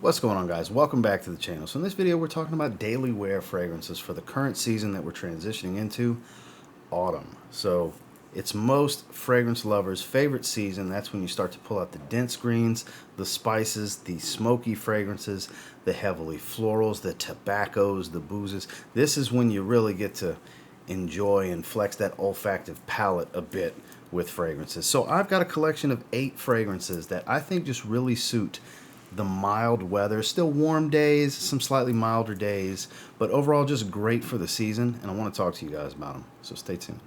What's going on, guys? Welcome back to the channel. So in this video we're talking about daily wear fragrances for the current season that we're transitioning into, autumn. So it's most fragrance lovers' favorite season. That's when you start to pull out the dense greens, the spices, the smoky fragrances, the heavily florals, the tobaccos, the boozes. This is when you really get to enjoy and flex that olfactive palate a bit with fragrances. So I've got a collection of 8 fragrances that I think just really suit the mild weather. Still warm days, some slightly milder days, but overall just great for the season, and I want to talk to you guys about them, so stay tuned.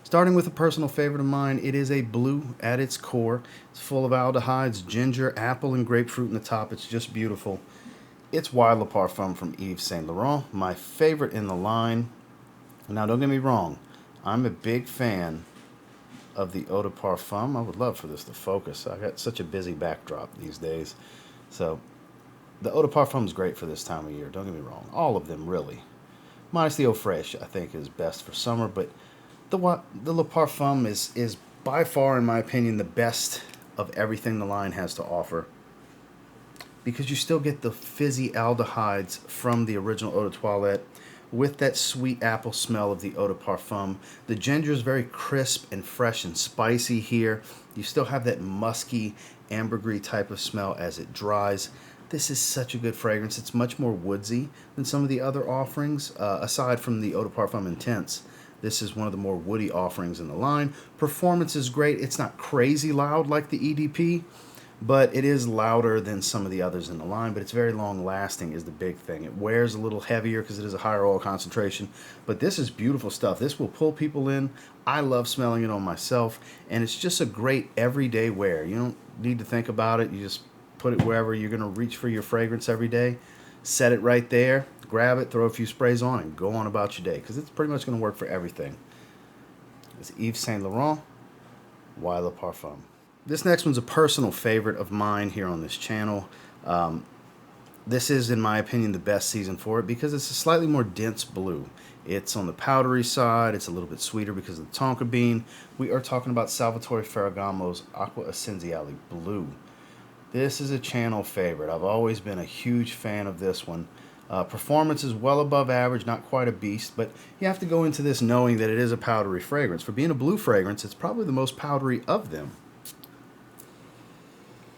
Starting with a personal favorite of mine, it is a blue at its core. It's full of aldehydes, ginger, apple, and grapefruit in the top. It's just beautiful. It's Le Parfum from Yves Saint Laurent, my favorite in the line. Now, don't get me wrong, I'm a big fan of the Eau de Parfum. I would love for this to focus. I got such a busy backdrop these days. So, the Eau de Parfum is great for this time of year, don't get me wrong. All of them, really. Minus the Eau Fraiche, I think, is best for summer, but the Le Parfum is by far, in my opinion, the best of everything the line has to offer, because you still get the fizzy aldehydes from the original Eau de Toilette with that sweet apple smell of the Eau de Parfum. The ginger is very crisp and fresh and spicy here. You still have that musky, ambergris type of smell as it dries. This is such a good fragrance. It's much more woodsy than some of the other offerings, aside from the Eau de Parfum Intense. This is one of the more woody offerings in the line. Performance is great. It's not crazy loud like the EDP, but it is louder than some of the others in the line, but it's very long lasting is the big thing. It wears a little heavier because it is a higher oil concentration, but this is beautiful stuff. This will pull people in. I love smelling it on myself, and it's just a great everyday wear. You don't need to think about it. You just put it wherever you're going to reach for your fragrance every day. Set it right there, grab it, throw a few sprays on, and go on about your day, because it's pretty much going to work for everything. It's Yves Saint Laurent, Le Parfum. This next one's a personal favorite of mine here on this channel. This is, in my opinion, the best season for it because it's a slightly more dense blue. It's on the powdery side. It's a little bit sweeter because of the tonka bean. We are talking about Salvatore Ferragamo's Aqua Essenziale Blue. This is a channel favorite. I've always been a huge fan of this one. Performance is well above average, not quite a beast, but you have to go into this knowing that it is a powdery fragrance. For being a blue fragrance, it's probably the most powdery of them.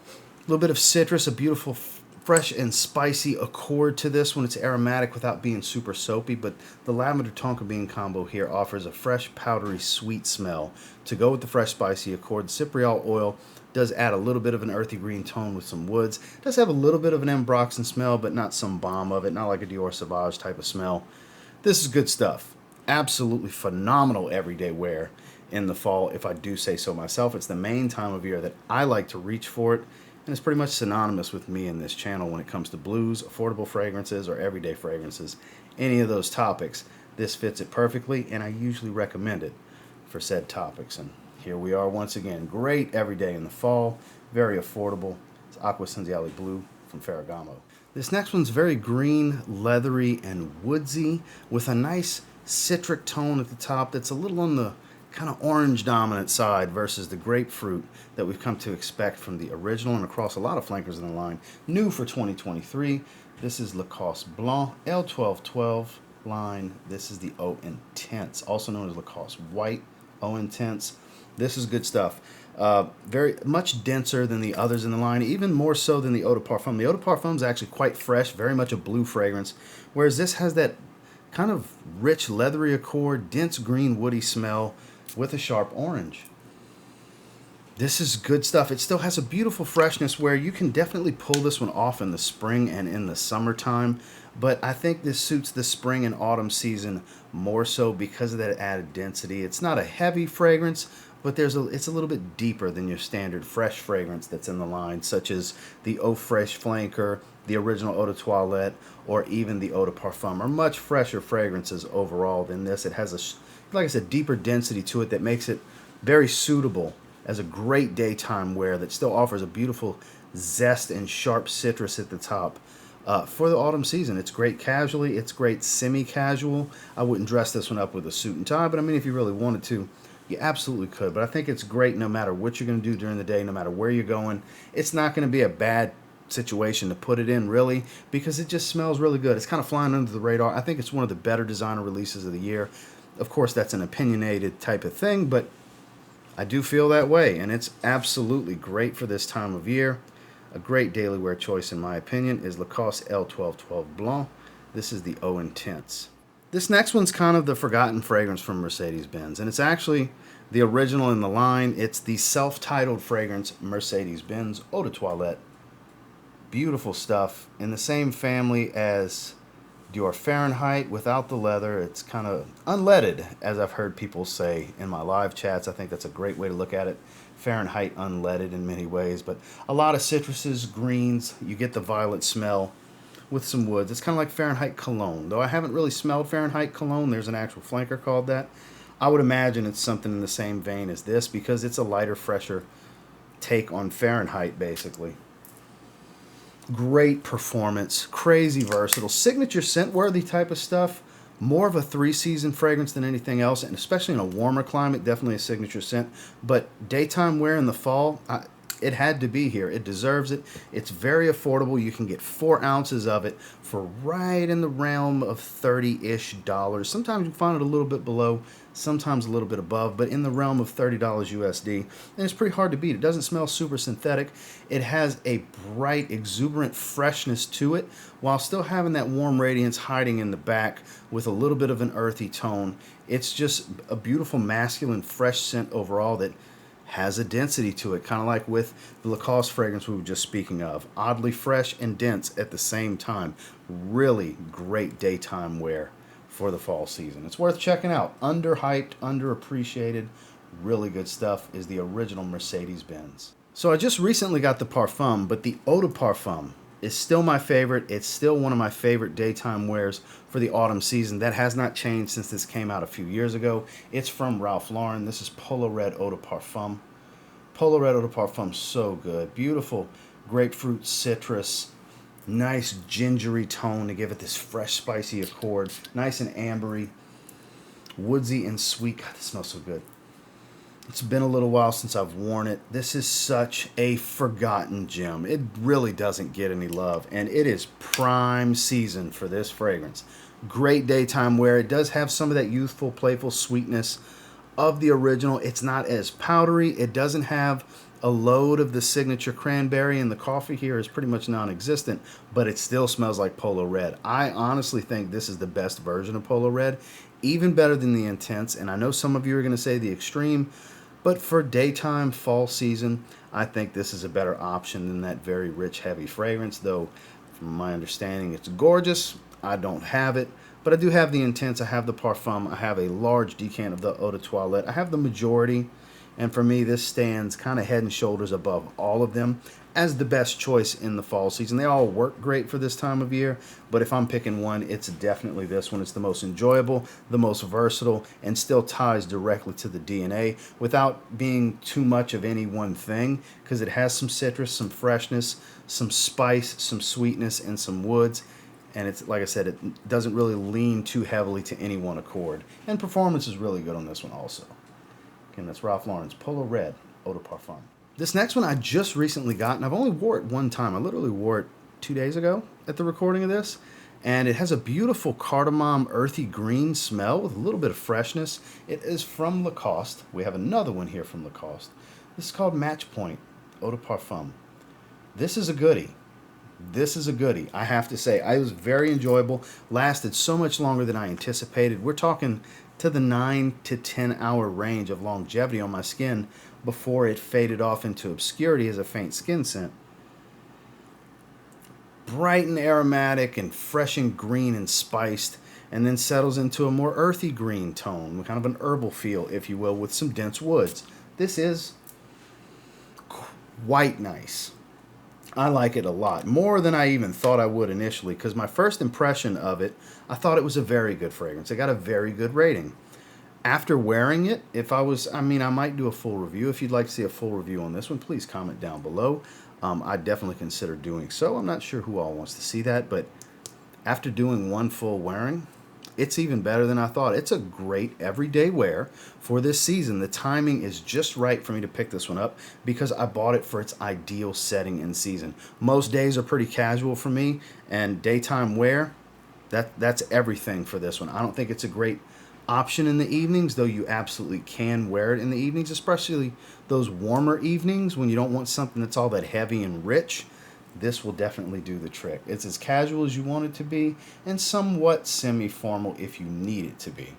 A little bit of citrus, a beautiful, fresh and spicy accord to this one. It's aromatic without being super soapy, but the lavender tonka bean combo here offers a fresh, powdery, sweet smell to go with the fresh, spicy accord. The cypriol oil does add a little bit of an earthy green tone with some woods. It does have a little bit of an ambroxan smell, but not some bomb of it, not like a Dior Sauvage type of smell. This is good stuff. Absolutely phenomenal everyday wear in the fall, if I do say so myself. It's the main time of year that I like to reach for it, and it's pretty much synonymous with me in this channel when it comes to blues, affordable fragrances, or everyday fragrances. Any of those topics, this fits it perfectly, and I usually recommend it for said topics. And here we are once again. Great every day in the fall. Very affordable. It's Aqua Essenziale Blue from Ferragamo. This next one's very green, leathery, and woodsy with a nice citric tone at the top that's a little on the kind of orange dominant side versus the grapefruit that we've come to expect from the original and across a lot of flankers in the line. New for 2023. This is Lacoste Blanc L1212 line. This is the Eau Intense, also known as Lacoste White Eau Intense. This is good stuff. Very much denser than the others in the line, even more so than the Eau de Parfum. The Eau de Parfum is actually quite fresh, very much a blue fragrance, whereas this has that kind of rich, leathery accord, dense green, woody smell with a sharp orange. This is good stuff. It still has a beautiful freshness where you can definitely pull this one off in the spring and in the summertime, but I think this suits the spring and autumn season more so because of that added density. It's not a heavy fragrance, but it's a little bit deeper than your standard fresh fragrance that's in the line, such as the Eau Fraiche Flanker, the original Eau de Toilette, or even the Eau de Parfum are much fresher fragrances overall than this. It has a, like I said, deeper density to it that makes it very suitable as a great daytime wear that still offers a beautiful zest and sharp citrus at the top. For the autumn season, it's great casually. It's great semi-casual. I wouldn't dress this one up with a suit and tie, but I mean, if you really wanted to, you absolutely could. But I think it's great no matter what you're going to do during the day, no matter where you're going. It's not going to be a bad situation to put it in, really, because it just smells really good. It's kind of flying under the radar. I think it's one of the better designer releases of the year. Of course, that's an opinionated type of thing, but I do feel that way, and it's absolutely great for this time of year. A great daily wear choice, in my opinion, is Lacoste L1212 Blanc. This is the Eau Intense. This next one's kind of the forgotten fragrance from Mercedes-Benz, and it's actually the original in the line. It's the self-titled fragrance Mercedes-Benz Eau de Toilette. Beautiful stuff, in the same family as Dior Fahrenheit without the leather. It's kind of unleaded, as I've heard people say in my live chats. I think that's a great way to look at it. Fahrenheit unleaded in many ways, but a lot of citruses, greens. You get the violet smell with some woods. It's kind of like Fahrenheit cologne, though I haven't really smelled Fahrenheit cologne. There's an actual flanker called that. I would imagine it's something in the same vein as this because it's a lighter, fresher take on Fahrenheit, basically. Great performance, crazy versatile, signature scent worthy type of stuff. More of a 3-season fragrance than anything else, and especially in a warmer climate, definitely a signature scent. But daytime wear in the fall, it had to be here. It deserves it. It's very affordable. You can get 4 ounces of it for right in the realm of $30-ish. Sometimes you find it a little bit below, sometimes a little bit above, but in the realm of $30 USD. And it's pretty hard to beat. It doesn't smell super synthetic. It has a bright, exuberant freshness to it, while still having that warm radiance hiding in the back with a little bit of an earthy tone. It's just a beautiful, masculine, fresh scent overall that has a density to it, kind of like with the Lacoste fragrance we were just speaking of. Oddly fresh and dense at the same time. Really great daytime wear for the fall season. It's worth checking out. Underhyped, underappreciated, really good stuff is the original Mercedes-Benz. So I just recently got the Parfum, but the Eau de Parfum is still my favorite. It's still one of my favorite daytime wears for the autumn season. That has not changed since this came out a few years ago. It's from Ralph Lauren. This is Polo Red Eau de Parfum. Polo Red Eau de Parfum, so good. Beautiful grapefruit, citrus, nice gingery tone to give it this fresh, spicy accord. Nice and ambery, woodsy and sweet. God, this smells so good. It's been a little while since I've worn it. This is such a forgotten gem. It really doesn't get any love, and it is prime season for this fragrance. Great daytime wear. It does have some of that youthful, playful sweetness of the original. It's not as powdery. It doesn't have a load of the signature cranberry, and the coffee here is pretty much non-existent, but it still smells like Polo Red. I honestly think this is the best version of Polo Red, even better than the Intense, and I know some of you are going to say the Extreme, but for daytime, fall season, I think this is a better option than that very rich, heavy fragrance, though from my understanding, it's gorgeous. I don't have it, but I do have the Intense. I have the Parfum. I have a large decant of the Eau de Toilette. I have the majority, and for me, this stands kind of head and shoulders above all of them as the best choice in the fall season. They all work great for this time of year, but if I'm picking one, it's definitely this one. It's the most enjoyable, the most versatile, and still ties directly to the DNA without being too much of any one thing, because it has some citrus, some freshness, some spice, some sweetness, and some woods. And it's, like I said, it doesn't really lean too heavily to any one accord. And performance is really good on this one also. Again, that's Ralph Lauren's Polo Red Eau de Parfum. This next one I just recently got, and I've only wore it one time. I literally wore it 2 days ago at the recording of this. And it has a beautiful cardamom earthy green smell with a little bit of freshness. It is from Lacoste. We have another one here from Lacoste. This is called Match Point Eau de Parfum. This is a goodie. This is a goodie, I have to say. It was very enjoyable. Lasted so much longer than I anticipated. We're talking to the 9 to 10 hour range of longevity on my skin before it faded off into obscurity as a faint skin scent. Bright and aromatic and fresh and green and spiced, and then settles into a more earthy green tone, kind of an herbal feel, if you will, with some dense woods. This is quite nice. I like it a lot, more than I even thought I would initially, because my first impression of it, I thought it was a very good fragrance. It got a very good rating. After wearing it, I might do a full review. If you'd like to see a full review on this one, please comment down below. I'd definitely consider doing so. I'm not sure who all wants to see that, but after doing one full wearing, it's even better than I thought. It's a great everyday wear for this season. The timing is just right for me to pick this one up because I bought it for its ideal setting and season. Most days are pretty casual for me, and daytime wear, that's everything for this one. I don't think it's a great option in the evenings, though you absolutely can wear it in the evenings, especially those warmer evenings when you don't want something that's all that heavy and rich. This will definitely do the trick. It's as casual as you want it to be and somewhat semi-formal if you need it to be.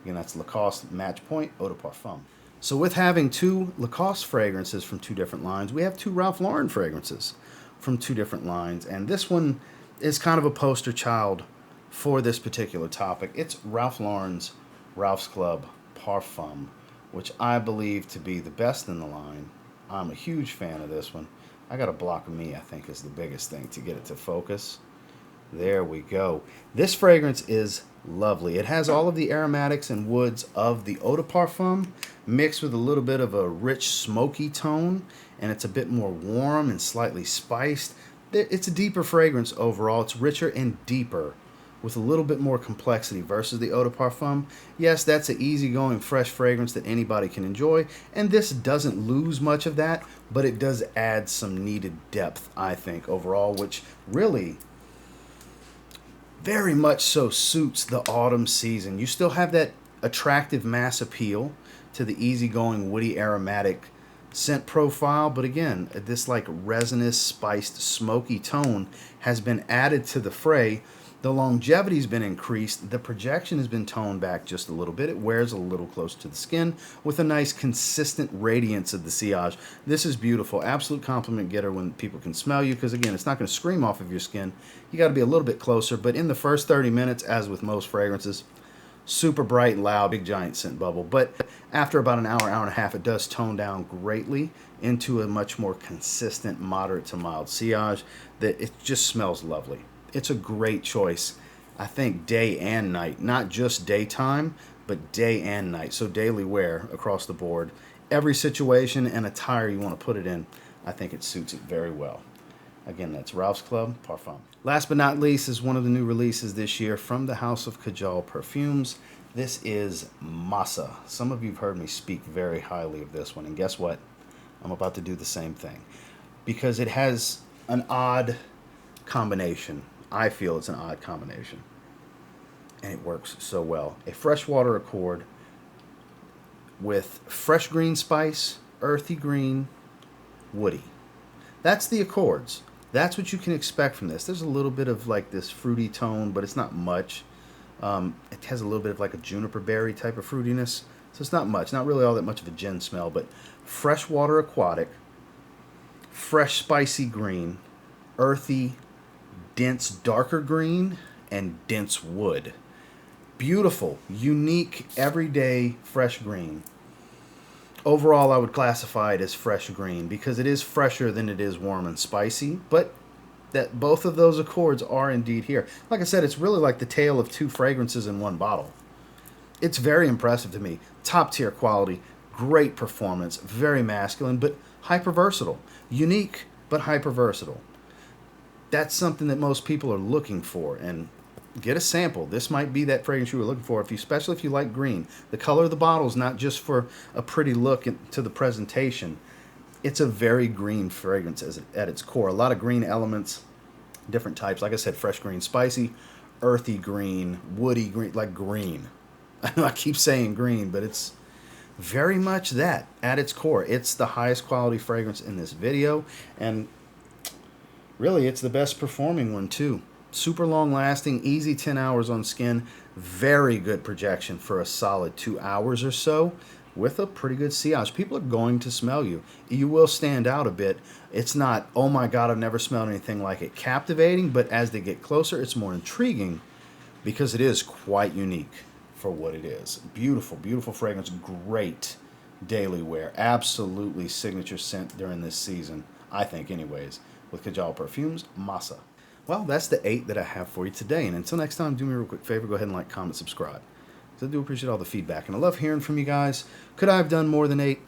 Again, that's Lacoste Match Point Eau de Parfum. So with having two Lacoste fragrances from two different lines, we have two Ralph Lauren fragrances from two different lines. And this one is kind of a poster child for this particular topic. It's Ralph Lauren's Ralph's Club Parfum, which I believe to be the best in the line. I'm a huge fan of this one. I got a block of me, I think, is the biggest thing to get it to focus. There we go. This fragrance is lovely. It has all of the aromatics and woods of the Eau de Parfum mixed with a little bit of a rich smoky tone, and it's a bit more warm and slightly spiced. It's a deeper fragrance overall. It's richer and deeper with a little bit more complexity versus the Eau de Parfum. Yes, that's an easygoing, fresh fragrance that anybody can enjoy, and this doesn't lose much of that, but it does add some needed depth, I think, overall, which really very much so suits the autumn season. You still have that attractive mass appeal to the easygoing, woody, aromatic scent profile, but again, this like resinous, spiced, smoky tone has been added to the fray. The longevity's been increased. The projection has been toned back just a little bit. It wears a little close to the skin with a nice consistent radiance of the sillage. This is beautiful. Absolute compliment getter when people can smell you, because again, it's not going to scream off of your skin. You got to be a little bit closer, but in the first 30 minutes, as with most fragrances, super bright, loud, big giant scent bubble. But after about an hour, hour and a half, it does tone down greatly into a much more consistent, moderate to mild sillage that it just smells lovely. It's a great choice, I think, day and night. Not just daytime, but day and night. So daily wear across the board. Every situation and attire you want to put it in, I think it suits it very well. Again, that's Ralph's Club Parfum. Last but not least is one of the new releases this year from the house of Kajal Perfumes. This is Masa. Some of you have heard me speak very highly of this one, and guess what? I'm about to do the same thing. Because it has an odd combination. I feel it's an odd combination. And it works so well. A freshwater accord with fresh green spice, earthy green, woody. That's the accords. That's what you can expect from this. There's a little bit of like this fruity tone, but it's not much. It has a little bit of like a juniper berry type of fruitiness. So it's not much. Not really all that much of a gin smell, but freshwater aquatic, fresh spicy green, earthy, dense darker green, and dense wood. Beautiful, unique, everyday fresh green. Overall, I would classify it as fresh green because it is fresher than it is warm and spicy, but that both of those accords are indeed here. Like I said, it's really like the tale of two fragrances in one bottle. It's very impressive to me. Top tier quality, great performance, very masculine, but hyper versatile. Unique, but hyper versatile. That's something that most people are looking for, and get a sample. This might be that fragrance you were looking for, especially if you like green. The color of the bottle is not just for a pretty look to the presentation. It's a very green fragrance at its core. A lot of green elements, different types. Like I said, fresh green, spicy, earthy green, woody green, like green. I know I keep saying green, but it's very much that at its core. It's the highest quality fragrance in this video, and really, it's the best performing one, too. Super long lasting, easy 10 hours on skin. Very good projection for a solid 2 hours or so with a pretty good sillage. People are going to smell you. You will stand out a bit. It's not, oh my God, I've never smelled anything like it, captivating, but as they get closer, it's more intriguing because it is quite unique for what it is. Beautiful, beautiful fragrance. Great daily wear. Absolutely signature scent during this season, I think anyways, with Kajal Perfumes, Masa. Well, that's the 8 that I have for you today. And until next time, do me a real quick favor. Go ahead and like, comment, subscribe. So I do appreciate all the feedback. And I love hearing from you guys. Could I have done more than 8?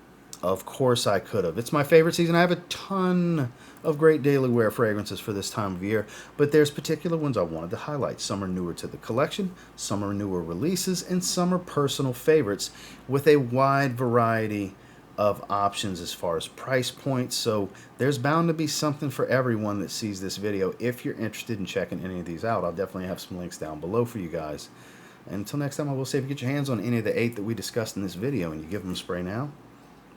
Of course I could have. It's my favorite season. I have a ton of great daily wear fragrances for this time of year, but there's particular ones I wanted to highlight. Some are newer to the collection, some are newer releases, and some are personal favorites with a wide variety of options as far as price points. So there's bound to be something for everyone that sees this video. If you're interested in checking any of these out, I'll definitely have some links down below for you guys. And until next time, I will say if you get your hands on any of the 8 that we discussed in this video and you give them a spray now,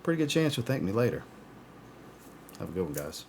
pretty good chance you'll thank me later. Have a good one, guys.